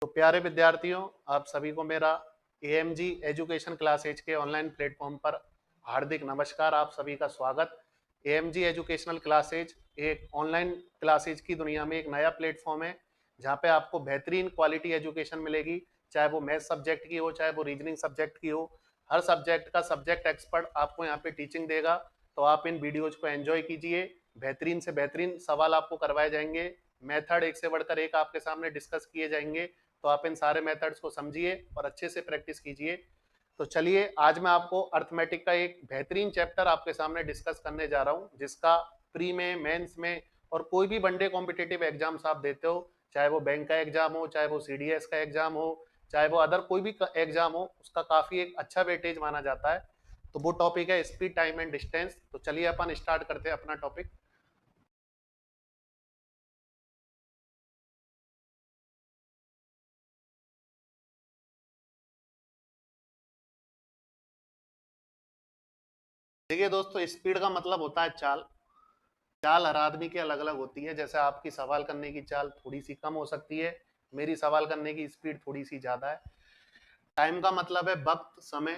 तो प्यारे विद्यार्थियों, आप सभी को मेरा एएमजी एजुकेशन क्लास एज के ऑनलाइन प्लेटफॉर्म पर हार्दिक नमस्कार। आप सभी का स्वागत। एएमजी एजुकेशनल क्लास एज एक ऑनलाइन क्लासेज की दुनिया में एक नया प्लेटफॉर्म है जहां पे आपको बेहतरीन क्वालिटी एजुकेशन मिलेगी, चाहे वो मैथ सब्जेक्ट की हो, चाहे वो रीजनिंग सब्जेक्ट की हो। हर सब्जेक्ट का सब्जेक्ट एक्सपर्ट आपको यहाँ पे टीचिंग देगा। तो आप इन वीडियोज को एंजॉय कीजिए। बेहतरीन से बेहतरीन सवाल आपको करवाए जाएंगे, मेथड एक से बढ़कर एक आपके सामने डिस्कस किए जाएंगे। तो आप इन सारे मेथड्स को समझिए और अच्छे से प्रैक्टिस कीजिए। तो चलिए, आज मैं आपको अर्थमेटिक का एक बेहतरीन चैप्टर आपके सामने डिस्कस करने जा रहा हूं, जिसका प्री में, मेंस में और कोई भी वनडे कॉम्पिटिटिव एग्जाम्स आप देते हो, चाहे वो बैंक का एग्जाम हो, चाहे वो सीडीएस का एग्जाम हो, चाहे वो अदर कोई भी एग्जाम हो, उसका काफी एक अच्छा वेटेज माना जाता है। तो वो टॉपिक है स्पीड, टाइम एंड डिस्टेंस। तो चलिए अपन स्टार्ट करते हैं अपना टॉपिक। देखिए दोस्तों, स्पीड का मतलब होता है चाल। चाल हर आदमी की अलग अलग होती है। जैसे आपकी सवाल करने की चाल थोड़ी सी कम हो सकती है, मेरी सवाल करने की स्पीड थोड़ी सी ज्यादा है। टाइम का मतलब है वक्त, समय।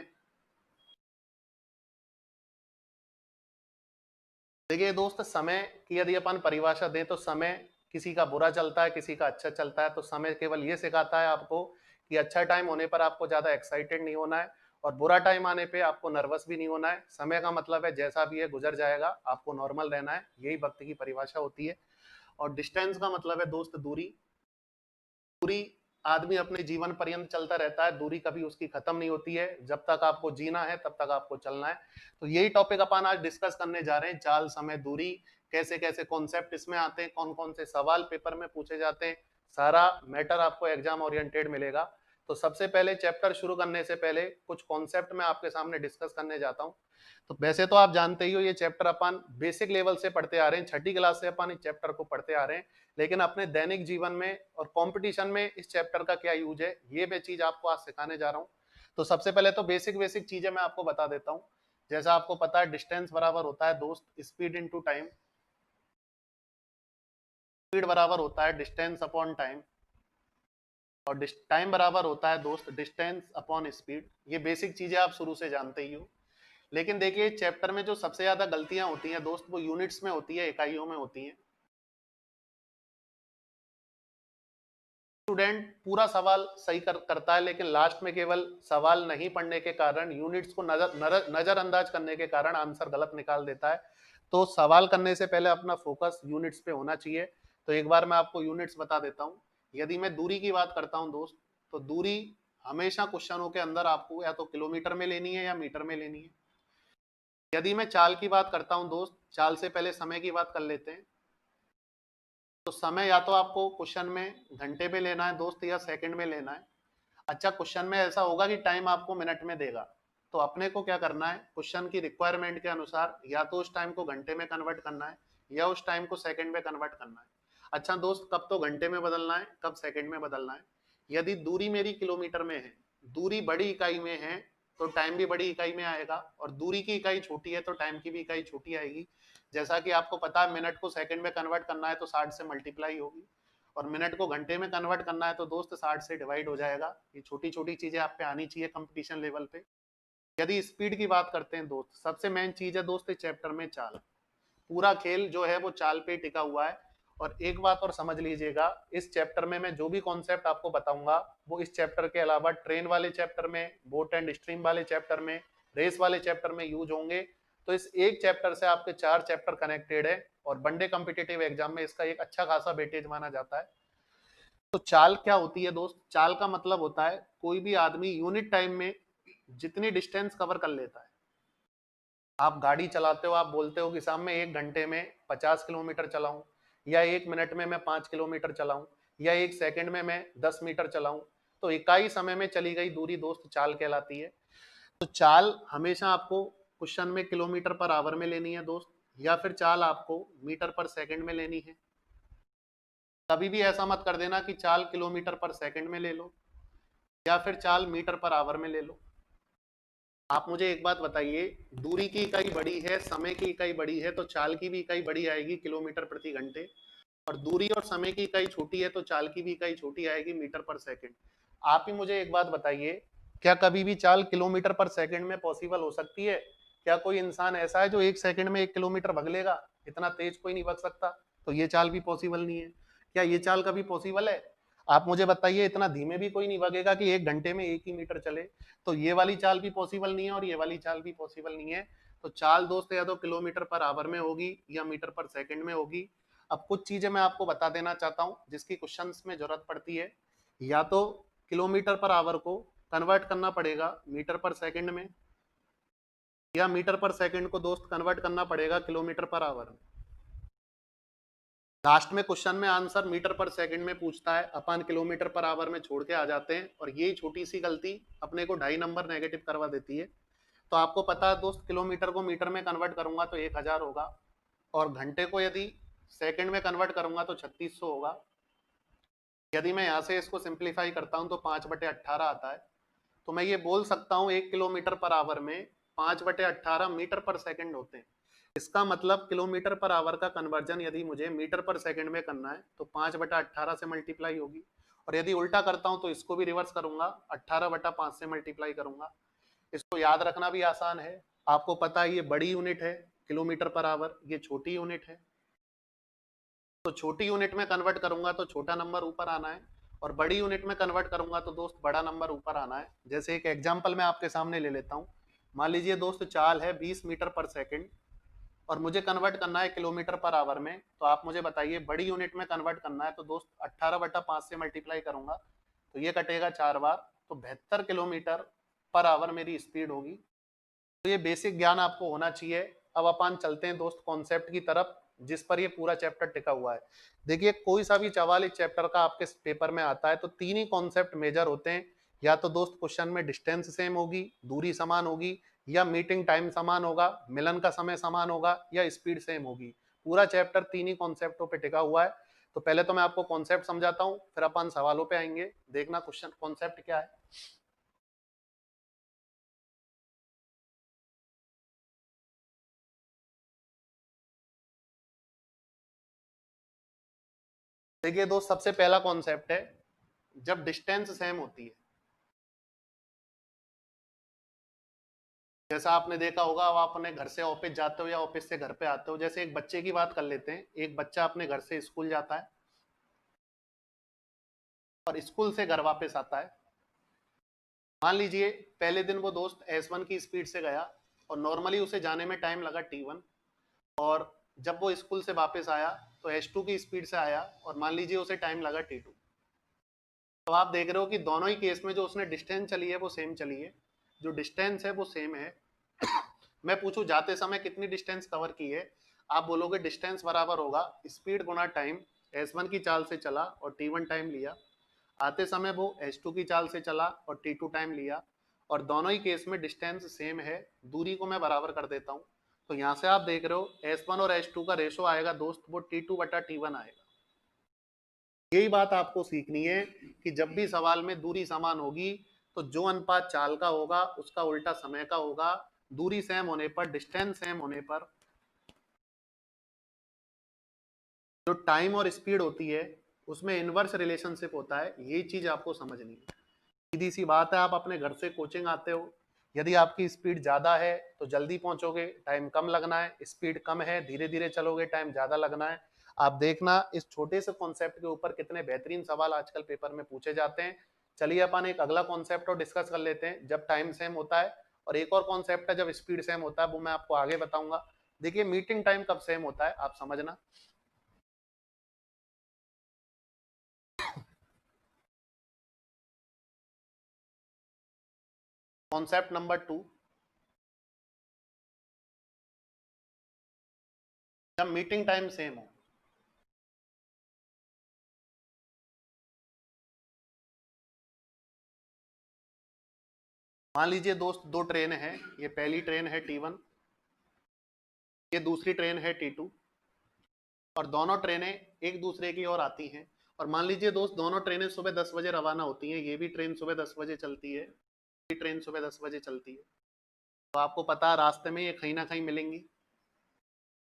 देखिए दोस्त, समय की यदि अपन परिभाषा दें तो समय किसी का बुरा चलता है, किसी का अच्छा चलता है। तो समय केवल ये सिखाता है आपको कि अच्छा टाइम होने पर आपको ज्यादा एक्साइटेड नहीं होना है और बुरा टाइम आने पे आपको नर्वस भी नहीं होना है। समय का मतलब है जैसा भी है गुजर जाएगा, आपको नॉर्मल रहना है। यही वक्त की परिभाषा होती है। और डिस्टेंस का मतलब है दोस्त दूरी। दूरी आदमी अपने जीवन पर्यंत चलता रहता है, दूरी कभी उसकी खत्म नहीं होती है। जब तक आपको जीना है तब तक आपको चलना है। तो यही टॉपिक अपन आज डिस्कस करने जा रहे हैं, चाल, समय, दूरी। कैसे कैसे कॉन्सेप्ट इसमें आते हैं, कौन कौन से सवाल पेपर में पूछे जाते हैं, सारा मैटर आपको एग्जाम ओरिएंटेड मिलेगा। तो सबसे पहले चैप्टर शुरू करने से पहले कुछ कॉन्सेप्ट मैं आपके सामने डिस्कस करने जाता हूँ। तो वैसे तो आप जानते ही हो, ये चैप्टर अपन बेसिक लेवल से पढ़ते आ रहे हैं, छठी क्लास से अपन इस चैप्टर को पढ़ते आ रहे हैं। लेकिन अपने दैनिक जीवन में और कंपटीशन में इस चैप्टर का क्या यूज है, ये मैं चीज आपको आज सिखाने जा रहा हूँ। तो सबसे पहले तो बेसिक बेसिक चीजें मैं आपको बता देता हूँ। जैसा आपको पता है, डिस्टेंस बराबर होता है दोस्त स्पीड इनटू टाइम। स्पीड बराबर होता है डिस्टेंस अपॉन टाइम। और टाइम बराबर होता है दोस्त डिस्टेंस अपॉन स्पीड। ये बेसिक चीजें आप शुरू से जानते ही हो। लेकिन देखिए, चैप्टर में जो सबसे ज्यादा गलतियां होती हैं दोस्त, वो यूनिट्स में होती है, इकाइयों में होती हैं। स्टूडेंट पूरा सवाल सही करता है, लेकिन लास्ट में केवल सवाल नहीं पढ़ने के कारण, यूनिट्स को नजरअंदाज करने के कारण आंसर गलत निकाल देता है। तो सवाल करने से पहले अपना फोकस यूनिट्स पे होना चाहिए। तो एक बार मैं आपको यूनिट्स बता देता हूँ। यदि मैं दूरी की बात करता हूँ दोस्त, तो दूरी हमेशा क्वेश्चनों के अंदर आपको या तो किलोमीटर में लेनी है या मीटर में लेनी है। यदि मैं चाल की बात करता हूँ दोस्त, चाल से पहले समय की बात कर लेते हैं। तो समय या तो आपको क्वेश्चन में घंटे में लेना है दोस्त, या सेकंड में लेना है। अच्छा, क्वेश्चन में ऐसा होगा कि टाइम आपको मिनट में देगा। तो अपने को क्या करना है, क्वेश्चन की रिक्वायरमेंट के अनुसार या तो उस टाइम को घंटे में कन्वर्ट करना है, या उस टाइम को सेकंड में कन्वर्ट करना है। अच्छा दोस्त, कब तो घंटे में बदलना है, कब सेकंड में बदलना है। यदि दूरी मेरी किलोमीटर में है, दूरी बड़ी इकाई में है, तो टाइम भी बड़ी इकाई में आएगा। और दूरी की इकाई छोटी है तो टाइम की भी इकाई छोटी आएगी। जैसा कि आपको पता है, मिनट को सेकंड में कन्वर्ट करना है तो 60 से मल्टीप्लाई होगी, और मिनट को घंटे में कन्वर्ट करना है तो दोस्त 60 से डिवाइड हो जाएगा। ये छोटी छोटी चीजें आप पे आनी चाहिए कंपटीशन लेवल पे। यदि स्पीड की बात करते हैं दोस्त, सबसे मेन चीज है दोस्त इस चैप्टर में चाल। पूरा खेल जो है वो चाल पे टिका हुआ है। और एक बात और समझ लीजिएगा, इस चैप्टर में मैं जो भी कॉन्सेप्ट आपको बताऊंगा, वो इस चैप्टर के अलावा ट्रेन वाले चैप्टर में, बोट एंड स्ट्रीम वाले चैप्टर में, रेस वाले चैप्टर में यूज होंगे। तो इस एक चैप्टर से आपके 4 चैप्टर कनेक्टेड है, और वनडे कॉम्पिटिटिव एग्जाम में इसका एक अच्छा खासा वेटेज माना जाता है। तो चाल क्या होती है दोस्त, चाल का मतलब होता है कोई भी आदमी यूनिट टाइम में जितनी डिस्टेंस कवर कर लेता है। आप गाड़ी चलाते हो, आप बोलते हो कि साहब मैं 1 घंटे में 50 किलोमीटर चलाऊं, या 1 मिनट में मैं 5 किलोमीटर चलाऊं, या 1 सेकंड में मैं 10 मीटर चलाऊं। तो इकाई समय में चली गई दूरी दोस्त चाल कहलाती है। तो चाल हमेशा आपको क्वेश्चन में किलोमीटर पर आवर में लेनी है दोस्त, या फिर चाल आपको मीटर पर सेकंड में लेनी है। कभी भी ऐसा मत कर देना कि चाल किलोमीटर पर सेकंड में ले लो, या फिर चाल मीटर पर आवर में ले लो। आप मुझे एक बात बताइए, दूरी की इकाई बड़ी है, समय की इकाई बड़ी है, तो चाल की भी इकाई बड़ी आएगी, किलोमीटर प्रति घंटे। और दूरी और समय की इकाई छोटी है तो चाल की भी इकाई छोटी आएगी, मीटर पर सेकंड। आप ही मुझे एक बात बताइए, क्या कभी भी चाल किलोमीटर पर सेकंड में पॉसिबल हो सकती है? क्या कोई इंसान ऐसा है जो 1 सेकंड में 1 किलोमीटर भाग लेगा? इतना तेज कोई नहीं भाग सकता। तो ये चाल भी पॉसिबल नहीं है। क्या ये चाल कभी पॉसिबल है? आप मुझे बताइए, इतना धीमे भी कोई नहीं भागेगा कि 1 घंटे में 1 ही मीटर चले। तो ये वाली चाल भी पॉसिबल नहीं है और ये वाली चाल भी पॉसिबल नहीं है। तो चाल दोस्त या तो किलोमीटर पर आवर में होगी या मीटर पर सेकंड में होगी। अब कुछ चीजें मैं आपको बता देना चाहता हूं जिसकी क्वेश्चंस में जरूरत पड़ती है। या तो किलोमीटर पर आवर को कन्वर्ट करना पड़ेगा मीटर पर सेकंड में, या मीटर पर सेकंड को दोस्त कन्वर्ट करना पड़ेगा किलोमीटर पर आवर में। लास्ट में क्वेश्चन में आंसर मीटर पर सेकंड में पूछता है, अपन किलोमीटर पर आवर में छोड़ के आ जाते हैं और यही छोटी सी गलती अपने को 2.5 नंबर नेगेटिव करवा देती है। तो आपको पता है दोस्त, किलोमीटर को मीटर में कन्वर्ट करूंगा तो 1000 होगा, और घंटे को यदि सेकंड में कन्वर्ट करूंगा तो 3600 होगा। यदि मैं यहाँ से इसको सिंप्लीफाई करता हूँ तो 5/18 आता है। तो मैं ये बोल सकता हूँ 1 किलोमीटर पर आवर में 5/18 मीटर पर सेकंड होते हैं। इसका मतलब किलोमीटर पर आवर का कन्वर्जन यदि मुझे मीटर पर सेकंड में करना है तो 5/18 से मल्टीप्लाई होगी। और यदि उल्टा करता हूं तो इसको भी रिवर्स करूंगा, 18/5 से मल्टीप्लाई करूंगा। इसको याद रखना भी आसान है। आपको पता है ये बड़ी यूनिट है किलोमीटर पर आवर, ये छोटी यूनिट है। तो छोटी यूनिट में कन्वर्ट करूंगा तो छोटा नंबर ऊपर आना है, और बड़ी यूनिट में कन्वर्ट करूंगा तो दोस्त बड़ा नंबर ऊपर आना है। जैसे एक एग्जांपल मैं आपके सामने ले लेता हूं। मान लीजिए दोस्त चाल है 20 मीटर पर सेकंड और मुझे कन्वर्ट करना है किलोमीटर पर आवर में। तो आप मुझे बताइए, बड़ी यूनिट में कन्वर्ट करना है तो दोस्त 18/5 से मल्टीप्लाई करूंगा तो ये कटेगा 4 बार, तो 72 किलोमीटर पर आवर मेरी स्पीड होगी। तो ये बेसिक ज्ञान आपको होना चाहिए। अब अपन चलते हैं दोस्त कॉन्सेप्ट की तरफ जिस पर ये पूरा चैप्टर टिका हुआ है। देखिए, कोई सा भी सवाल इस चैप्टर का आपके पेपर में आता है तो 3 ही कॉन्सेप्ट मेजर होते हैं। या तो दोस्त क्वेश्चन में डिस्टेंस सेम होगी, दूरी समान होगी, या मीटिंग टाइम समान होगा, मिलन का समय समान होगा, या स्पीड सेम होगी। पूरा चैप्टर 3 ही कॉन्सेप्टों पे टिका हुआ है। तो पहले तो मैं आपको कॉन्सेप्ट समझाता हूँ, फिर अपन सवालों पे आएंगे। देखना क्वेश्चन कॉन्सेप्ट क्या है। देखिए दोस्त, सबसे पहला कॉन्सेप्ट है जब डिस्टेंस सेम होती है। जैसा आपने देखा होगा, अब आप अपने घर से ऑफिस जाते हो या ऑफिस से घर पे आते हो। जैसे एक बच्चे की बात कर लेते हैं। एक बच्चा अपने घर से स्कूल जाता है और स्कूल से घर वापस आता है। मान लीजिए पहले दिन वो दोस्त S1 की स्पीड से गया और नॉर्मली उसे जाने में टाइम लगा T1, और जब वो स्कूल से वापस आया तो S2 की स्पीड से आया और मान लीजिए उसे टाइम लगा T2। तो आप देख रहे हो कि दोनों ही केस में जो उसने डिस्टेंस चली है वो सेम चली है। जो डिस्टेंस है वो सेम है। मैं पूछूं जाते समय कितनी डिस्टेंस कवर की है, आप बोलोगे डिस्टेंस बराबर होगा स्पीड गुना टाइम। S1 की चाल से चला और T1 टाइम लिया, आते समय वो S2 की चाल से चला और T2 टाइम लिया, और दोनों ही केस में डिस्टेंस सेम है। दूरी को मैं बराबर कर देता हूँ। तो यहाँ से आप देख रहे हो S1 और S2 का रेशो आएगा दोस्त वो T2/T1 आएगा। यही बात आपको सीखनी है कि जब भी सवाल में दूरी समान होगी तो जो अनुपात चाल का होगा उसका उल्टा समय का होगा। दूरी सेम होने पर, डिस्टेंस सेम होने पर जो टाइम और स्पीड होती है उसमें इनवर्स रिलेशनशिप होता है। ये चीज आपको समझनी है। सीधी सी बात है, आप अपने घर से कोचिंग आते हो, यदि आपकी स्पीड ज्यादा है तो जल्दी पहुंचोगे, टाइम कम लगना है। स्पीड कम है, धीरे धीरे चलोगे, टाइम ज्यादा लगना है। आप देखना इस छोटे से कॉन्सेप्ट के ऊपर कितने बेहतरीन सवाल आजकल पेपर में पूछे जाते हैं। चलिए अपन एक अगला कॉन्सेप्ट और डिस्कस कर लेते हैं जब टाइम सेम होता है, और एक और कॉन्सेप्ट है जब स्पीड सेम होता है, वो मैं आपको आगे बताऊंगा। देखिए, मीटिंग टाइम कब सेम होता है आप समझना। कॉन्सेप्ट नंबर 2, जब मीटिंग टाइम सेम हो। मान लीजिए दोस्त दो ट्रेन है, ये पहली ट्रेन है T1, ये दूसरी ट्रेन है T2, और दोनों ट्रेनें एक दूसरे की ओर आती हैं। और मान लीजिए दोस्त दोनों ट्रेनें सुबह 10 बजे रवाना होती हैं। ये भी ट्रेन सुबह 10 बजे चलती है, ये ट्रेन सुबह 10 बजे चलती है। तो आपको पता है रास्ते में ये कहीं ना कहीं मिलेंगी।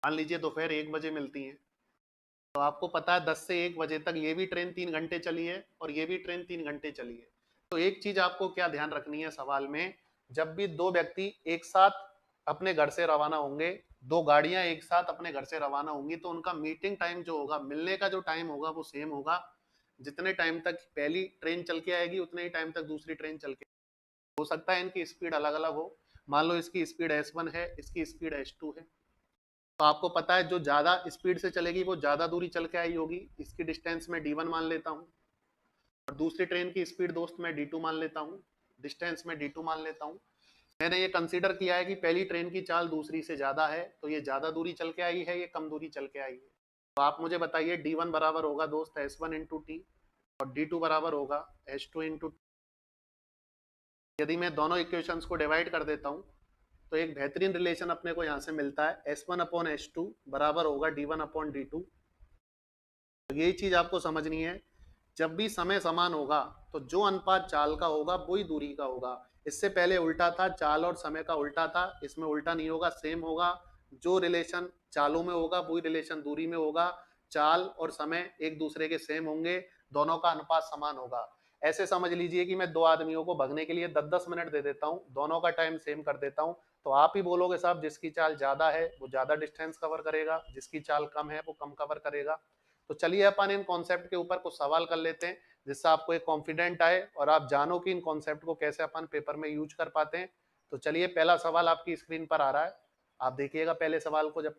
मान लीजिए दोपहर 1 बजे मिलती हैं। तो आपको पता है 10 से 1 बजे तक ये भी ट्रेन 3 घंटे चली है और ये भी ट्रेन 3 घंटे चली है। तो एक चीज आपको क्या ध्यान रखनी है सवाल में, जब भी दो व्यक्ति एक साथ अपने घर से रवाना होंगे, दो गाड़ियां एक साथ अपने घर से रवाना होंगी, तो उनका मीटिंग टाइम जो होगा, मिलने का जो टाइम होगा वो सेम होगा। जितने टाइम तक पहली ट्रेन चल के आएगी उतने ही टाइम तक दूसरी ट्रेन चल के, हो सकता है इनकी स्पीड अलग अलग हो। मान लो इसकी स्पीड S1 है, इसकी स्पीड S2 है, तो आपको पता है जो ज्यादा स्पीड से चलेगी वो ज्यादा दूरी चल के आई होगी, इसकी डिस्टेंस में D1 मान लेता हूँ, और दूसरी ट्रेन की स्पीड दोस्त मैं D2 मान लेता हूँ, डिस्टेंस में D2 मान लेता हूँ। मैंने ये कंसीडर किया है कि पहली ट्रेन की चाल दूसरी से ज्यादा है, तो ये ज्यादा दूरी चल के आई है, ये कम दूरी चल के आई है। तो आप मुझे बताइए D1 बराबर होगा दोस्त S1 इंटू टी, और D2 बराबर होगा S2 इंटू। यदि मैं दोनों इक्वेशंस को डिवाइड कर देता हूँ तो एक बेहतरीन रिलेशन अपने को यहाँ से मिलता है, S1 अपॉन S2 बराबर होगा D1 अपॉन D2। तो यही चीज आपको समझनी है, जब भी समय समान होगा तो जो अनुपात चाल का होगा वही दूरी का होगा। इससे पहले उल्टा था, चाल और समय का उल्टा था, इसमें उल्टा नहीं होगा, सेम होगा। जो रिलेशन चालों में होगा वही रिलेशन दूरी में होगा। चाल और समय एक दूसरे के सेम होंगे, दोनों का अनुपात समान होगा। ऐसे समझ लीजिए कि मैं दो आदमियों को भगने के लिए 10-10 मिनट दे देता हूँ, दोनों का टाइम सेम कर देता हूँ, तो आप ही बोलोगे साहब जिसकी चाल ज्यादा है वो ज्यादा डिस्टेंस कवर करेगा, जिसकी चाल कम है वो कम कवर करेगा। तो चलिए अपन इन कॉन्सेप्ट के ऊपर कुछ सवाल कर लेते हैं, जिससे आपको एक कॉन्फिडेंट आए और आप जानो कि इन कॉन्सेप्ट को कैसे अपन पेपर में यूज कर पाते हैं। तो चलिए पहला सवाल आपकी स्क्रीन पर आ रहा है, आप देखिएगा पहले सवाल को। जब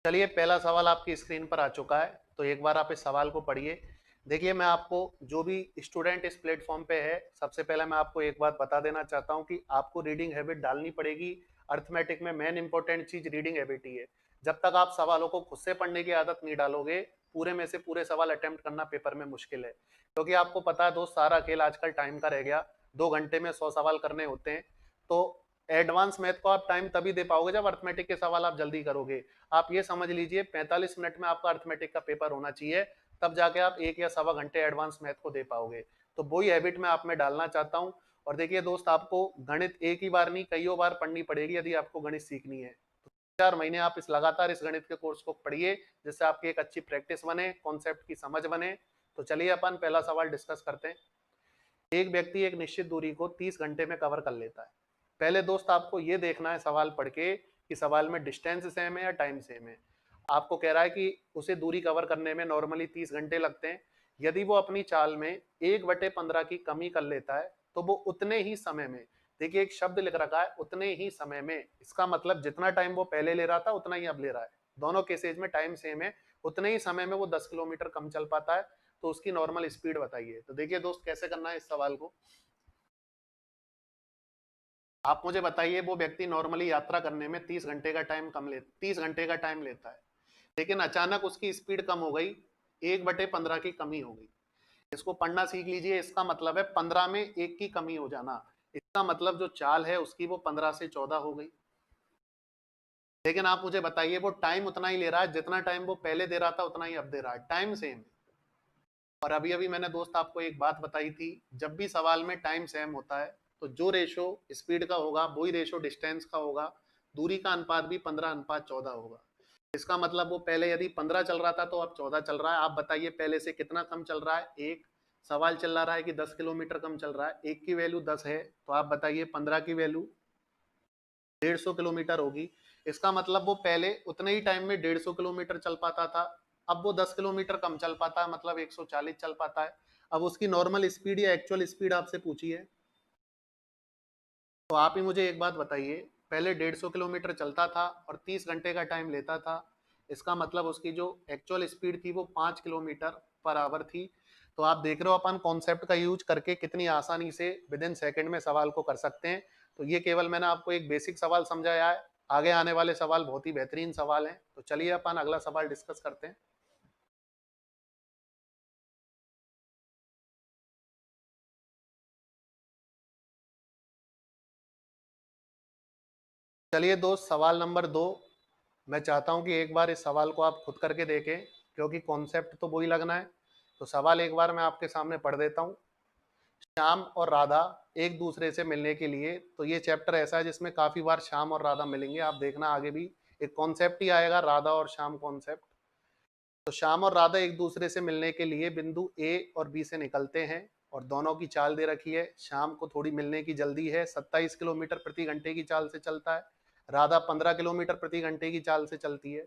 चलिए पहला सवाल आपकी स्क्रीन पर आ चुका है, तो एक बार आप इस सवाल को पढ़िए। देखिए मैं आपको, जो भी स्टूडेंट इस प्लेटफॉर्म पे है, सबसे पहले मैं आपको एक बात बता देना चाहता हूँ कि आपको रीडिंग हैबिट डालनी पड़ेगी। अर्थमेटिक में मेन इंपॉर्टेंट चीज रीडिंग हैबिट ही है। जब तक आप सवालों को खुद से पढ़ने की आदत नहीं डालोगे, पूरे में से पूरे सवाल अटेम्प्ट करना पेपर में मुश्किल है। क्योंकि आपको पता है दोस्त, सारा खेल आजकल टाइम का रह गया। 2 घंटे में 100 सवाल करने होते हैं। तो एडवांस मैथ को आप टाइम तभी दे पाओगे जब अर्थमेटिक के सवाल आप जल्दी करोगे। आप ये समझ लीजिए 45 मिनट में आपका अर्थमेटिक का पेपर होना चाहिए, तब जाके आप 1 या सवा घंटे एडवांस मैथ को दे पाओगे। तो वही हैबिट मैं आप में डालना चाहता हूँ। और देखिए दोस्त, आपको गणित एक ही बार नहीं कईयों बार पढ़नी पड़ेगी यदि आपको गणित सीखनी है। तो 4 महीने आप इस लगातार इस गणित के कोर्स को पढ़िए, जिससे आपकी एक अच्छी प्रैक्टिस बने, कॉन्सेप्ट की समझ बने। तो चलिए अपन पहला सवाल डिस्कस करते हैं। एक व्यक्ति एक निश्चित दूरी को 30 घंटे में कवर कर लेता है। पहले दोस्त आपको ये देखना है सवाल पढ़ के कि सवाल में डिस्टेंस सेम है या टाइम सेम है। आपको कह रहा है कि उसे दूरी कवर करने में नॉर्मली 30 घंटे लगते हैं। यदि वो अपनी चाल में 1/15 की कमी कर लेता है तो वो उतने ही समय में, देखिए एक शब्द लिख रखा है उतने ही समय में, इसका मतलब जितना टाइम वो पहले ले रहा था उतना ही अब ले रहा है। दोनों केसेज में टाइम सेम है, उतने ही समय में वो 10 किलोमीटर कम चल पाता है। तो उसकी नॉर्मल स्पीड बताइए। तो देखिए दोस्त, कैसे करना है इस सवाल को। आप मुझे बताइए, वो व्यक्ति नॉर्मली यात्रा करने में 30 घंटे का टाइम लेता है, लेकिन अचानक उसकी स्पीड कम हो गई, 1/15 की कमी हो गई। इसको पढ़ना सीख लीजिए। इसका मतलब है 15 में 1 की कमी हो जाना। इसका मतलब जो चाल है उसकी वो 15 से 14 हो गई। लेकिन आप मुझे बताइए, वो टाइम उतना ही ले रहा है जितना टाइम वो पहले दे रहा था उतना ही अब दे रहा है, टाइम सेम है। और अभी अभी मैंने दोस्त आपको एक बात बताई थी, जब भी सवाल में टाइम सेम होता है तो जो रेशो स्पीड का होगा वही रेशो डिस्टेंस का होगा। दूरी का अनुपात भी 15:14 होगा। इसका मतलब वो पहले यदि 15 चल रहा था तो अब 14 चल रहा है। आप बताइए पहले से कितना कम चल रहा है। एक सवाल चल रहा है कि 10 किलोमीटर कम चल रहा है, एक की वैल्यू 10 है, तो आप बताइए 15 की वैल्यू 150 किलोमीटर होगी। इसका मतलब वो पहले उतने ही टाइम में 150 किलोमीटर चल पाता था, अब वो 10 किलोमीटर कम चल पाता है, मतलब 140 चल पाता है। अब उसकी नॉर्मल स्पीड या एक्चुअल स्पीड आपसे पूछी है, तो आप ही मुझे एक बात बताइए, पहले 150 किलोमीटर चलता था और 30 घंटे का टाइम लेता था। इसका मतलब उसकी जो एक्चुअल स्पीड थी वो 5 किलोमीटर पर आवर थी। तो आप देख रहे हो अपन कॉन्सेप्ट का यूज करके कितनी आसानी से विद इन सेकेंड में सवाल को कर सकते हैं। तो ये केवल मैंने आपको एक बेसिक सवाल समझाया है, आगे आने वाले सवाल बहुत ही बेहतरीन सवाल हैं। तो चलिए अपन अगला सवाल डिस्कस करते हैं। चलिए दोस्त, सवाल नंबर 2। मैं चाहता हूं कि एक बार इस सवाल को आप खुद करके देखें, क्योंकि कॉन्सेप्ट तो वही लगना है। तो सवाल एक बार मैं आपके सामने पढ़ देता हूँ। श्याम और राधा एक दूसरे से मिलने के लिए, तो ये चैप्टर ऐसा है जिसमें काफी बार श्याम और राधा मिलेंगे, आप देखना आगे भी एक कॉन्सेप्ट ही आएगा, राधा और श्याम कॉन्सेप्ट। तो श्याम और राधा एक दूसरे से मिलने के लिए बिंदु ए और बी से निकलते हैं और दोनों की चाल दे रखी है। श्याम को थोड़ी मिलने की जल्दी है, 27 किलोमीटर प्रति घंटे की चाल से चलता है। राधा 15 किलोमीटर प्रति घंटे की चाल से चलती है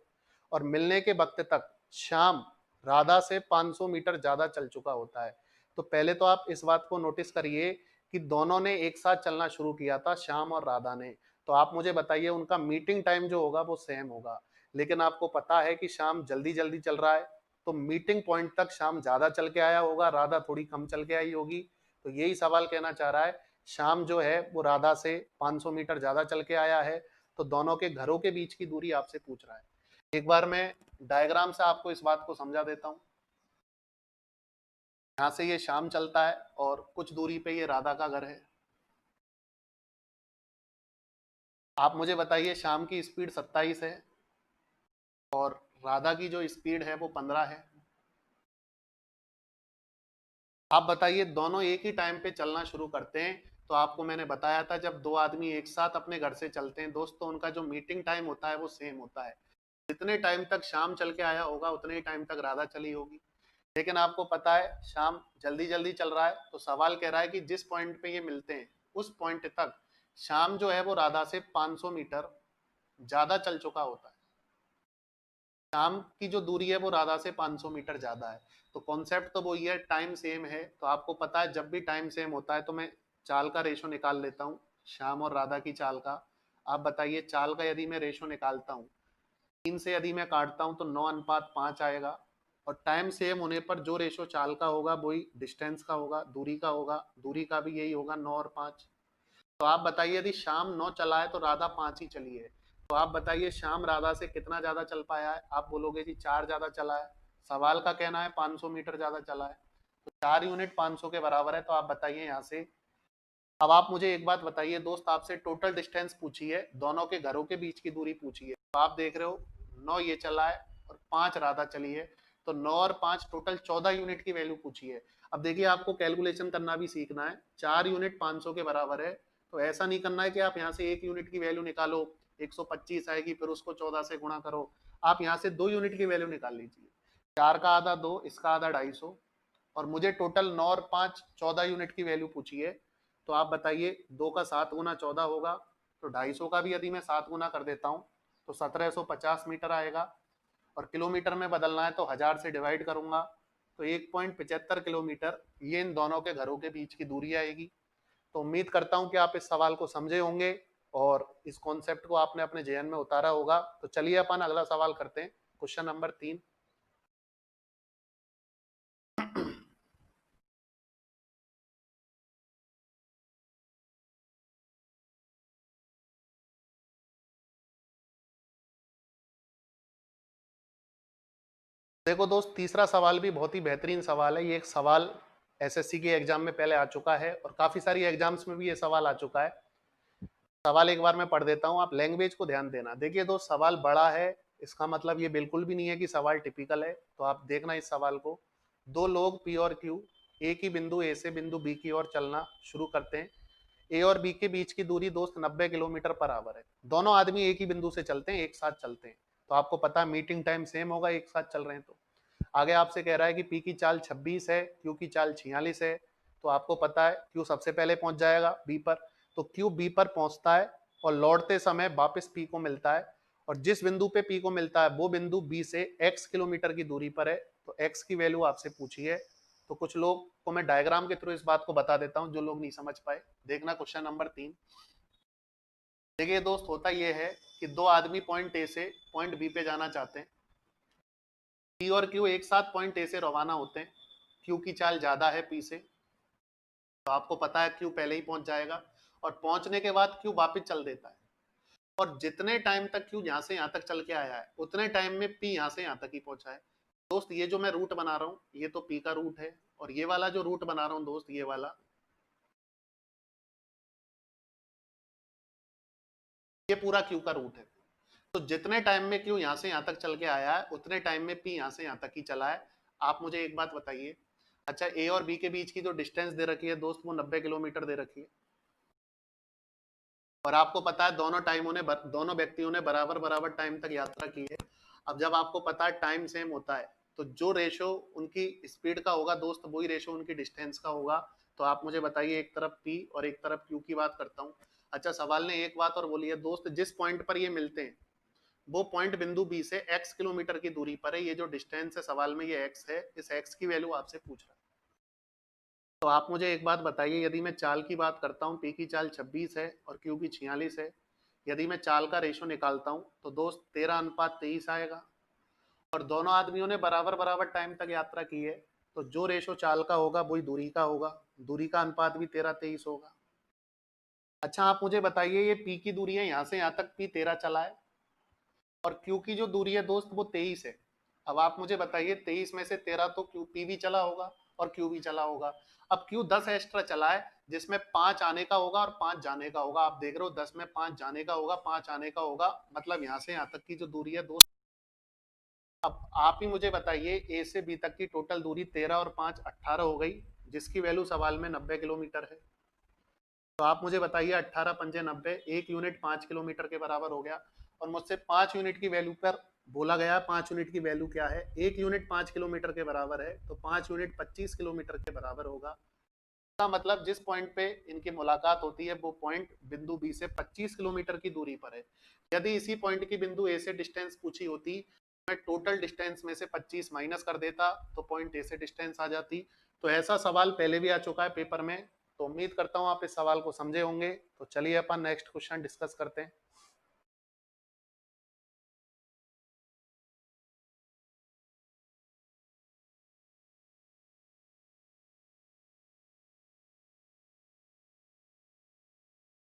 और मिलने के वक्त तक श्याम राधा से 500 मीटर ज्यादा चल चुका होता है। तो पहले तो आप इस बात को नोटिस करिए कि दोनों ने एक साथ चलना शुरू किया था, श्याम और राधा ने। तो आप मुझे बताइए उनका मीटिंग टाइम जो होगा वो सेम होगा, लेकिन आपको पता है कि शाम जल्दी जल्दी चल रहा है, तो मीटिंग पॉइंट तक शाम ज्यादा चल के आया होगा, राधा थोड़ी कम चल के आई होगी। तो यही सवाल कहना चाह रहा है, शाम जो है वो राधा से 500 मीटर ज्यादा चल के आया है। तो दोनों के घरों के बीच की दूरी आपसे पूछ रहा है। एक बार मैं डायग्राम से आपको इस बात को समझा देता हूँ। यहाँ से ये शाम चलता है और कुछ दूरी पे ये राधा का घर है। आप मुझे बताइए, शाम की स्पीड 27 है और राधा की जो स्पीड है वो 15 है। आप बताइए, दोनों एक ही टाइम पे चलना शुरू करते हैं। तो आपको मैंने बताया था, जब दो आदमी एक साथ अपने घर से चलते हैं दोस्तों, उनका जो मीटिंग टाइम होता है वो सेम होता है। जितने टाइम तक शाम चल के आया होगा उतने ही टाइम तक राधा चली होगी। लेकिन आपको पता है शाम जल्दी जल्दी चल रहा है, तो सवाल कह रहा है कि जिस पॉइंट पे ये मिलते हैं उस पॉइंट तक शाम जो है वो राधा से 500 मीटर ज्यादा चल चुका होता है। शाम की जो दूरी है वो राधा से 500 मीटर ज्यादा है। तो कॉन्सेप्ट तो वही है, टाइम सेम है। तो आपको पता है जब भी टाइम सेम होता है तो मैं चाल का रेशो निकाल लेता हूँ, श्याम और राधा की चाल का। आप बताइए, चाल का यदि मैं रेशो निकालता हूँ, 3 से यदि मैं काटता हूँ तो 9:5 आएगा। और टाइम सेम होने पर जो रेशो चाल का होगा वही डिस्टेंस का होगा, दूरी का होगा, दूरी का भी यही होगा, 9 और 5। तो आप बताइए, यदि शाम 9 चला है तो राधा 5 ही चली है। तो आप बताइए शाम राधा से कितना ज्यादा चल पाया है। आप बोलोगे जी 4 ज्यादा चला है। सवाल का कहना है 500 मीटर ज्यादा चला है, तो 4 यूनिट 500 के बराबर है। तो आप बताइए यहाँ से। अब आप मुझे एक बात बताइए दोस्त, आपसे टोटल डिस्टेंस पूछी है, दोनों के घरों के बीच की दूरी पूछी है। तो आप देख रहे हो 9 ये चला है और 5 राधा चली है। तो 9 और 5 टोटल 14 यूनिट की वैल्यू पूछी है। अब देखिए, आपको कैलकुलेशन करना भी सीखना है। 4 यूनिट 500 के बराबर है, तो ऐसा नहीं करना है कि आप यहाँ से 1 यूनिट की वैल्यू निकालो, 125 आएगी फिर उसको 14 से गुणा करो। आप यहाँ से 2 यूनिट की वैल्यू निकाल लीजिए। 4 का आधा 2, इसका आधा 250, और मुझे टोटल 9 और 5 14 यूनिट की वैल्यू पूछी है। तो आप बताइए, 2 का 7 गुना 14 होगा, तो 250 का भी यदि मैं 7 गुना कर देता हूँ तो 1750 मीटर आएगा। और किलोमीटर में बदलना है तो 1000 से डिवाइड करूंगा, तो 1.75 किलोमीटर ये इन दोनों के घरों के बीच की दूरी आएगी। तो उम्मीद करता हूं कि आप इस सवाल को समझे होंगे और इस कॉन्सेप्ट को आपने अपने जहन में उतारा होगा। तो चलिए अपन अगला सवाल करते हैं, क्वेश्चन नंबर 3। देखो दोस्त, तीसरा सवाल भी बहुत ही बेहतरीन सवाल है। ये एक सवाल एसएससी के एग्जाम में पहले आ चुका है और काफी सारी एग्जाम्स में भी ये सवाल आ चुका है। सवाल एक बार मैं पढ़ देता हूँ, आप लैंग्वेज को ध्यान देना। देखिए दोस्त, सवाल बड़ा है, इसका मतलब ये बिल्कुल भी नहीं है कि सवाल टिपिकल है। तो आप देखना इस सवाल को। दो लोग पी और क्यू एक ही बिंदु ए से बिंदु बी की ओर चलना शुरू करते हैं। ए और बी के बीच की दूरी दोस्त 90 किलोमीटर पर आवर है। दोनों आदमी एक ही बिंदु से चलते हैं, एक साथ चलते हैं। तो आपको पता है मीटिंग टाइम सेम होगा, एक साथ चल रहे हैं। तो आगे आपसे कह रहा है कि पी की चाल 26 है, क्यू की चाल 46 है। तो आपको पता है क्यू सबसे पहले पहुंच जाएगा बी पर। तो क्यू बी पर पहुंचता है और लौटते समय वापस पी को मिलता है। और जिस बिंदु पे पी को मिलता है वो बिंदु बी से x किलोमीटर की दूरी पर है। तो x की वैल्यू आपसे पूछी है। तो कुछ लोग को मैं डायग्राम के थ्रू इस बात को बता देता हूं, जो लोग नहीं समझ पाए। देखना क्वेश्चन नंबर 3। देखिए दोस्त, होता यह है कि दो आदमी पॉइंट ए से पॉइंट बी पे जाना चाहते हैं। पी और क्यू एक साथ पॉइंट ए से रवाना होते हैं। क्यू की चाल ज्यादा है पी से, तो आपको पता है क्यू पहले ही पहुंच जाएगा। और पहुंचने के बाद क्यू वापस चल देता है। और जितने टाइम तक क्यू यहाँ से यहाँ तक चल के आया है उतने टाइम में पी यहाँ से यहाँ तक ही पहुंचा है। दोस्त, ये जो मैं रूट बना रहा हूँ ये तो पी का रूट है, और ये वाला जो रूट बना रहा हूँ दोस्त, ये वाला, ये पूरा क्यू का रूट है। तो जितने टाइम में क्यू यहाँ से यहाँ तक चल के आया है उतने टाइम में पी यहाँ से यहाँ तक ही चला है। आप मुझे एक बात बताइए, अच्छा ए और बी के बीच की जो डिस्टेंस दे रखी है दोस्त वो 90 किलोमीटर दे रखी है। और आपको पता है दोनों व्यक्तियों ने बराबर बराबर टाइम तक यात्रा की है। अब जब आपको पता है टाइम सेम होता है, तो जो रेशो उनकी स्पीड का होगा दोस्त, वही रेशो उनकी डिस्टेंस का होगा। तो आप मुझे बताइए, एक तरफ पी और एक तरफ क्यू की बात करता हूँ। अच्छा, सवाल ने एक बात और बोली है दोस्त, जिस पॉइंट पर ये मिलते हैं वो पॉइंट बिंदु बी से x किलोमीटर की दूरी पर है। ये जो डिस्टेंस है सवाल में, ये x है, इस x की वैल्यू आपसे पूछ रहा है। तो आप मुझे एक बात बताइए, यदि मैं चाल की बात करता हूँ, पी की चाल 26 है और क्यू की 46 है, यदि मैं चाल का रेशो निकालता हूँ तो दोस्त 13:23 आएगा। और दोनों आदमियों ने बराबर बराबर टाइम तक यात्रा की है, तो जो रेशो चाल का होगा वही दूरी का होगा, दूरी का अनुपात भी 13:23 होगा। अच्छा, आप मुझे बताइए, ये पी की दूरी है, यहाँ से यहाँ तक पी 13 चला है, और क्यू की जो दूरी है दोस्त वो 23 है। अब आप मुझे बताइए, 23 में से 13 तो क्यू पी भी चला होगा और क्यू भी चला होगा। अब क्यू 10 एक्स्ट्रा चला है, जिसमें 5 आने का होगा और 5 जाने का होगा। आप देख रहे हो, 10 में 5 जाने का होगा, 5 आने का होगा, मतलब यहाँ से यहाँ तक की जो दूरी है दोस्त। अब आप ही मुझे बताइए, ए से बी तक की टोटल दूरी 13 और 5 18 हो गई, जिसकी वैल्यू सवाल में 90 किलोमीटर है। तो आप मुझे बताइए, 18 पंजे 90, एक यूनिट 5 किलोमीटर के बराबर हो गया। और मुझसे 5 यूनिट की वैल्यू पर बोला गया, 5 यूनिट की वैल्यू क्या है, एक यूनिट 5 किलोमीटर के बराबर है, तो 5 यूनिट 25 किलोमीटर के बराबर होगा। इसका मतलब जिस पॉइंट पे इनकी मुलाकात होती है वो पॉइंट बिंदु बी से 25 किलोमीटर की दूरी पर है। यदि इसी पॉइंट की बिंदु ए से डिस्टेंस पूछी होती, मैं टोटल डिस्टेंस में से 25 माइनस कर देता तो पॉइंट ए से डिस्टेंस आ जाती। तो ऐसा सवाल पहले भी आ चुका है पेपर में। तो उम्मीद करता हूं आप इस सवाल को समझे होंगे। तो चलिए अपन नेक्स्ट क्वेश्चन डिस्कस करते हैं।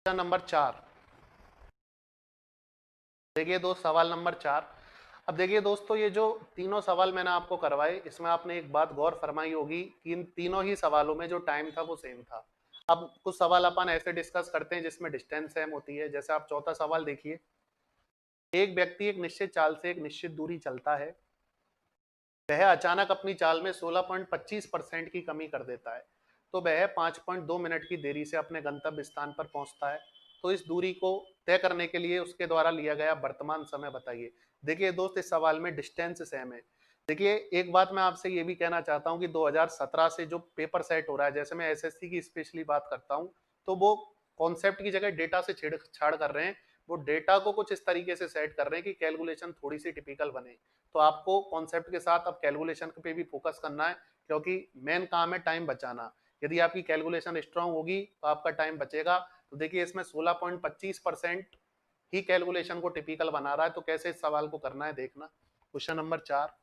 क्वेश्चन नंबर 4, देखिए दोस्त, सवाल नंबर 4। अब देखिए दोस्तों, ये जो तीनों सवाल मैंने आपको करवाए, इसमें आपने एक बात गौर फरमाई होगी कि इन तीनों ही सवालों में जो टाइम था वो सेम था। अब कुछ सवाल अपन ऐसे डिस्कस करते हैं जिसमें डिस्टेंस सेम होती है। जैसे आप चौथा सवाल देखिए, एक व्यक्ति एक निश्चित चाल से एक निश्चित दूरी चलता है, वह अचानक अपनी चाल में 16.25% की कमी कर देता है, तो वह 5.2 मिनट की देरी से अपने गंतव्य स्थान पर पहुंचता है। तो इस दूरी को तय करने के लिए उसके द्वारा लिया गया वर्तमान समय बताइए। देखिए दोस्त, इस सवाल में डिस्टेंस सेम है। देखिए, एक बात मैं आपसे ये भी कहना चाहता हूँ कि 2017 से जो पेपर सेट हो रहा है, जैसे मैं एसएससी की स्पेशली बात करता हूँ, तो वो कॉन्सेप्ट की जगह डेटा से छेड़छाड़ कर रहे हैं। वो डेटा को कुछ इस तरीके से सेट कर रहे हैं कि कैलकुलेशन थोड़ी सी टिपिकल बने। तो आपको कॉन्सेप्ट के साथ अब कैलकुलेशन पे भी फोकस करना है, क्योंकि मेन काम है टाइम बचाना। यदि आपकी कैलकुलेशन स्ट्रांग होगी तो आपका टाइम बचेगा। तो देखिए, इसमें 16.25% ही कैलकुलेशन को टिपिकल बना रहा है। तो कैसे इस सवाल को करना है देखना। क्वेश्चन नंबर 4,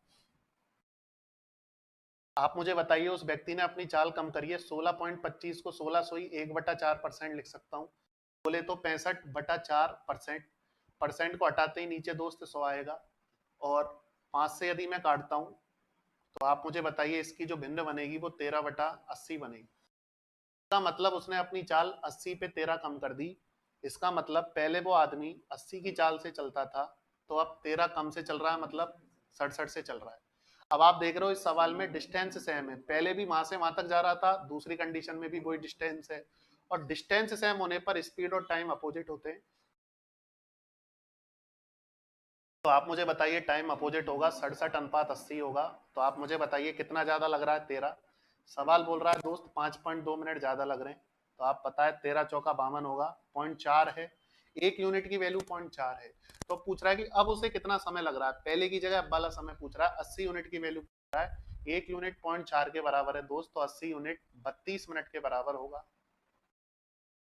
आप मुझे बताइए, उस व्यक्ति ने अपनी चाल कम करी है। 16.25 को 16 सो ही 1/4% लिख सकता हूँ। बोले तो 65/4%। परसेंट को हटाते ही नीचे दोस्त 100 आएगा। और 5 से यदि मैं काटता हूँ, तो आप मुझे बताइए इसकी जो भिन्न बनेगी वो 13/80 बनेगी। इसका मतलब उसने अपनी चाल 80 पे 13 कम कर दी। इसका मतलब पहले वो आदमी 80 की चाल से चलता था, तो अब 13 कम से चल रहा है, मतलब 67 से चल रहा है। अब आप देख रहे हो, इस सवाल में डिस्टेंस सेम है, पहले भी वहां से वहां तक जा रहा था, दूसरी कंडीशन में भी वही डिस्टेंस है। और डिस्टेंस सेम होने पर स्पीड और टाइम अपोजिट होते हैं। तो आप मुझे बताइए, टाइम अपोजिट होगा, 67:80 होगा। तो आप मुझे बताइए कितना ज्यादा लग रहा है, 13। सवाल बोल रहा है दोस्त 5.2 मिनट ज्यादा लग रहे हैं। तो आप पता है 13 चौका 52 होगा, 0.4 है। एक यूनिट की वैल्यू 0.4 है। तो पूछ रहा है कि अब उसे कितना समय लग रहा है, पहले की जगह अब वाला समय पूछ रहा है। 80 यूनिट की वैल्यू पूछ रहा है, एक यूनिट 0.4 के बराबर है दोस्त, तो 80 यूनिट 32 मिनट के बराबर होगा।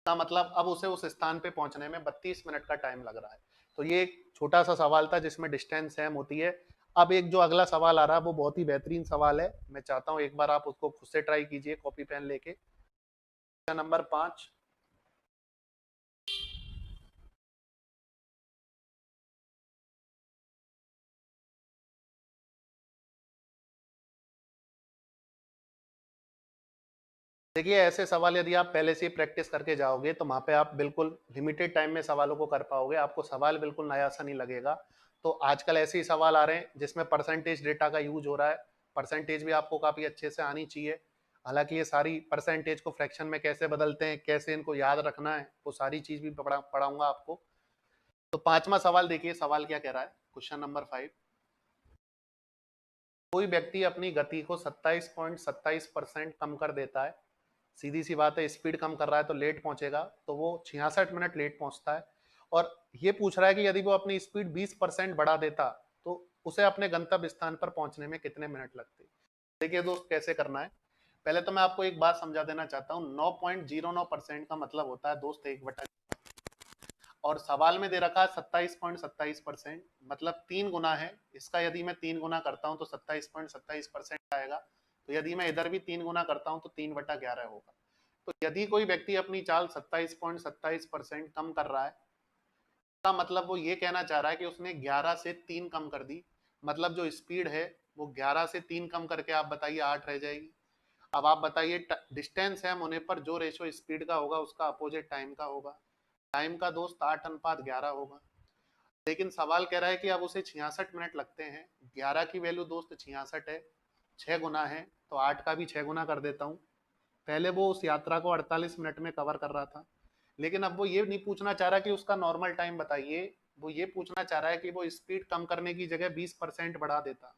का मतलब अब उसे उस स्थान पे पहुंचने में 32 मिनट का टाइम लग रहा है। तो ये एक छोटा सा सवाल था जिसमें डिस्टेंस सेम होती है। अब एक जो अगला सवाल आ रहा है वो बहुत ही बेहतरीन सवाल है, मैं चाहता हूँ एक बार आप उसको खुद से ट्राई कीजिए कॉपी पेन लेके। नंबर 5, देखिए ऐसे सवाल यदि आप पहले से ही प्रैक्टिस करके जाओगे तो वहां पे आप बिल्कुल लिमिटेड टाइम में सवालों को कर पाओगे, आपको सवाल बिल्कुल नया सा नहीं लगेगा। तो आजकल ऐसे ही सवाल आ रहे हैं जिसमें परसेंटेज डेटा का यूज हो रहा है, परसेंटेज भी आपको काफी अच्छे से आनी चाहिए। हालांकि ये सारी परसेंटेज को फ्रैक्शन में कैसे बदलते हैं, कैसे इनको याद रखना है, वो सारी चीज भी पढ़ाऊंगा आपको। तो पांचवा सवाल देखिए, सवाल क्या कह रहा है, क्वेश्चन नंबर 5। कोई व्यक्ति अपनी गति को 27.27% कम कर देता है। सीधी सी बात है, स्पीड कम कर रहा है तो लेट पहुंचेगा, तो वो 66 मिनट लेट पहुंचता है। और ये पूछ रहा है कि यदि वो अपनी स्पीड 20% बढ़ा देता तो उसे अपने गंतव्य स्थान पर पहुंचने में कितने मिनट लगते। देखिए दोस्त, कैसे करना है, पहले तो मैं आपको एक बात समझा देना चाहता हूँ। 9.09% का मतलब होता है दोस्त 1/, और सवाल में दे रखा है 27.27%, मतलब 3 गुना है इसका। यदि मैं 3 गुना करता हूं तो 27.27% आएगा। तो यदि मैं इधर भी 3 गुना करता हूं तो 3/11 होगा। तो यदि कोई व्यक्ति अपनी चाल 27.27% कम कर रहा है, का मतलब वो ये कहना चाह रहा है कि उसने 11 से 3 कम कर दी। मतलब जो स्पीड है वो 11 से 3 कम करके आप बताइए 8 रह जाएगी। अब आप बताइए, डिस्टेंस है होने पर जो रेशो स्पीड का होगा उसका अपोजिट टाइम का होगा। टाइम का दोस्त 8:11 होगा। लेकिन सवाल कह रहा है कि अब उसे 66 मिनट लगते हैं। 11 की वैल्यू दोस्त 66 है, 6 गुना है, तो 8 का भी 6 गुना कर देता हूँ। पहले वो उस यात्रा को 48 मिनट में कवर कर रहा था, लेकिन अब वो ये नहीं पूछना चाह रहा कि उसका नॉर्मल टाइम बताइए, वो ये पूछना चाह रहा है कि वो स्पीड कम करने की जगह 20% बढ़ा देता।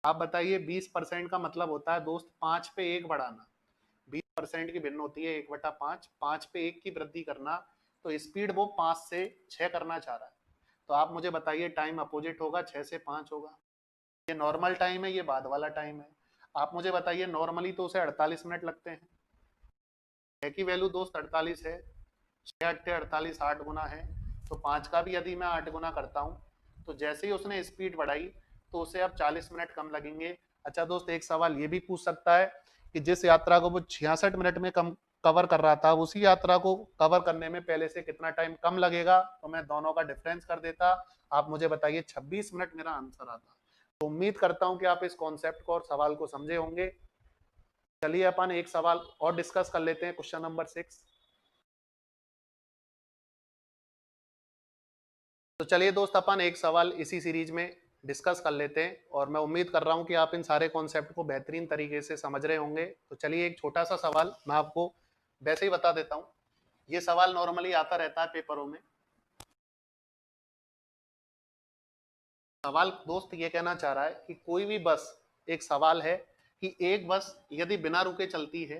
आप बताइए, 20% का मतलब होता है दोस्त 5 पे 1 बढ़ाना। 20% की भिन्न होती है 1/5, 5 पे 1 की वृद्धि करना। तो स्पीड वो 5 से 6 करना चाह रहा है। तो आप मुझे बताइए, टाइम अपोजिट होगा, 6 से 5 होगा। ये नॉर्मल टाइम है, ये बाद वाला टाइम है। आप मुझे बताइए, नॉर्मली तो उसे 48 मिनट लगते हैं। 6 की वैल्यू दोस्त 48 है, 6 8 48, 8 गुना है। तो 5 का भी यदि मैं 8 गुना करता हूँ तो जैसे ही उसने स्पीड बढ़ाई तो उसे अब 40 मिनट कम लगेंगे। अच्छा दोस्त, एक सवाल ये भी पूछ सकता है कि जिस यात्रा को वो 66 मिनट में कम कवर कर रहा था, उसी यात्रा को कवर करने में पहले से कितना टाइम कम लगेगा। तो मैं दोनों का डिफरेंस कर देता। आप मुझे बताइए, 26 मिनट मेरा आंसर आता। तो उम्मीद करता हूं कि आप इस कॉन्सेप्ट को और सवाल को समझे होंगे। चलिए अपन एक सवाल और डिस्कस कर लेते हैं, क्वेश्चन नंबर 6। तो चलिए दोस्त, अपन एक सवाल इसी सीरीज में डिस्कस कर लेते हैं, और मैं उम्मीद कर रहा हूं कि आप इन सारे कॉन्सेप्ट को बेहतरीन तरीके से समझ रहे होंगे। तो चलिए, एक छोटा सा सवाल मैं आपको वैसे ही बता देता हूं। ये सवाल नॉर्मली आता रहता है पेपरों में। सवाल दोस्त ये कहना चाह रहा है कि कोई भी बस, एक सवाल है कि एक बस यदि बिना रुके चलती है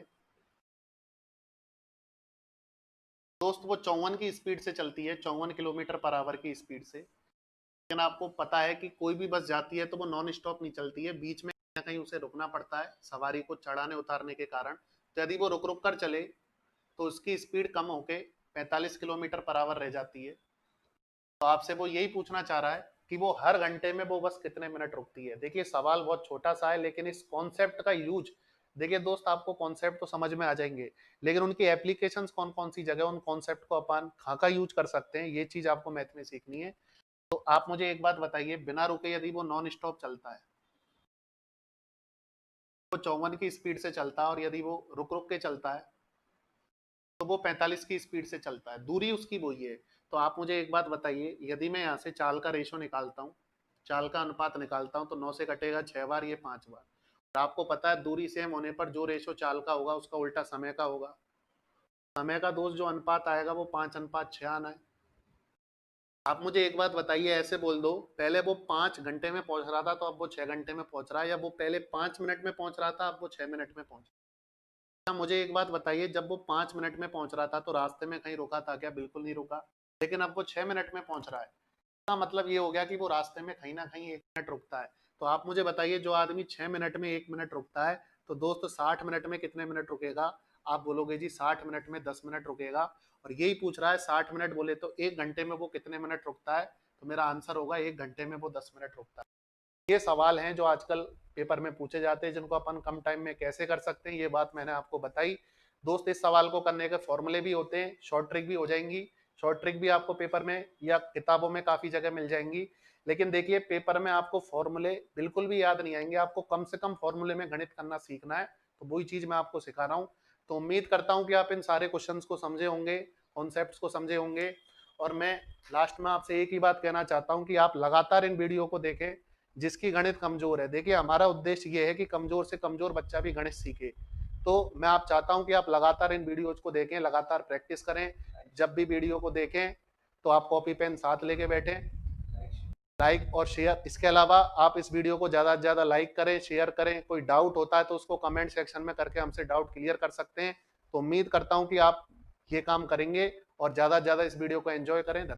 दोस्त, वो 54 की स्पीड से चलती है, 54 किलोमीटर पर आवर की स्पीड से। लेकिन आपको पता है कि कोई भी बस जाती है तो वो नॉन स्टॉप नहीं चलती है, बीच में कहीं उसे रुकना पड़ता है सवारी को चढ़ाने उतारने के कारण। तो यदि वो रुक रुक कर चले तो उसकी स्पीड कम होके 45 किलोमीटर पर आवर रह जाती है। तो आपसे वो यही पूछना चाह रहा है कि वो हर घंटे में वो बस कितने मिनट रुकती है। देखिए, सवाल बहुत छोटा सा है, लेकिन इस कॉन्सेप्ट का यूज, देखिए दोस्त, आपको कॉन्सेप्ट तो समझ में आ जाएंगे, लेकिन उनकी एप्लीकेशंस कौन कौन सी जगह उन कॉन्सेप्ट को अपन कहाँ का यूज कर सकते हैं, ये चीज आपको मैथ में सीखनी है। तो आप मुझे एक बात बताइए, बिना रुके यदि वो नॉन स्टॉप चलता है, वो 54 की स्पीड से चलता है, और यदि वो रुक रुक के चलता है तो वो 45 की स्पीड से चलता है, दूरी उसकी वही है। तो आप मुझे एक बात बताइए, यदि मैं यहाँ से चाल का रेशो निकालता हूँ, चाल का अनुपात निकालता हूँ, तो 9 से कटेगा 6 बार, ये 5 बार। और आपको पता है, दूरी सेम होने पर जो रेशो चाल का होगा उसका उल्टा समय का होगा। समय का दोस्त जो अनुपात आएगा वो 5:6 आना है। आप मुझे एक बात बताइए, ऐसे बोल दो, पहले वो 5 घंटे में पहुंच रहा था तो अब वो 6 घंटे में पहुंच रहा है, या वो पहले 5 मिनट में पहुंच रहा था अब वो 6 मिनट में पहुंच रहा है। मुझे एक बात बताइए, जब वो 5 मिनट में पहुंच रहा था तो रास्ते में कहीं रुका था क्या? बिल्कुल नहीं रुका। लेकिन अब वो 6 मिनट में पहुंच रहा है, इसका मतलब ये हो गया कि वो रास्ते में कहीं ना कहीं 1 मिनट रुकता है। तो आप मुझे बताइए, जो आदमी 6 मिनट में 1 मिनट रुकता है, तो दोस्त 60 मिनट में कितने मिनट रुकेगा? आप बोलोगे जी 60 मिनट में 10 मिनट रुकेगा। और यही पूछ रहा है, 60 मिनट बोले तो 1 घंटे में वो कितने मिनट रुकता है? तो मेरा आंसर होगा 1 घंटे में वो 10 मिनट रुकता है। ये सवाल हैं जो आजकल पेपर में पूछे जाते हैं, जिनको अपन कम टाइम में कैसे कर सकते हैं, ये बात मैंने आपको बताई। दोस्त, इस सवाल को करने के फॉर्मूले भी होते हैं, शॉर्ट ट्रिक भी हो जाएंगी। शॉर्ट ट्रिक भी आपको पेपर में या किताबों में काफी जगह मिल जाएंगी। लेकिन देखिए, पेपर में आपको फॉर्मूले बिल्कुल भी याद नहीं आएंगे, आपको कम से कम फॉर्मूले में गणित करना सीखना है। तो वही चीज मैं आपको सिखा रहा हूँ। तो उम्मीद करता हूँ कि आप इन सारे क्वेश्चंस को समझे होंगे, कॉन्सेप्ट्स को समझे होंगे। और मैं लास्ट में आपसे एक ही बात कहना चाहता हूँ कि आप लगातार इन वीडियो को देखें। जिसकी गणित कमजोर है, देखिए हमारा उद्देश्य ये है कि कमजोर से कमजोर बच्चा भी गणित सीखे। तो मैं आप चाहता हूं कि आप लगातार इन वीडियोज को देखें, लगातार प्रैक्टिस करें। जब भी वीडियो को देखें तो आप कॉपी पेन साथ लेके बैठें, लाइक और शेयर। इसके अलावा आप इस वीडियो को ज्यादा से ज्यादा लाइक करें, शेयर करें। कोई डाउट होता है तो उसको कमेंट सेक्शन में करके हमसे डाउट क्लियर कर सकते हैं। तो उम्मीद करता हूं कि आप ये काम करेंगे और ज्यादा से ज्यादा इस वीडियो को एंजॉय करें।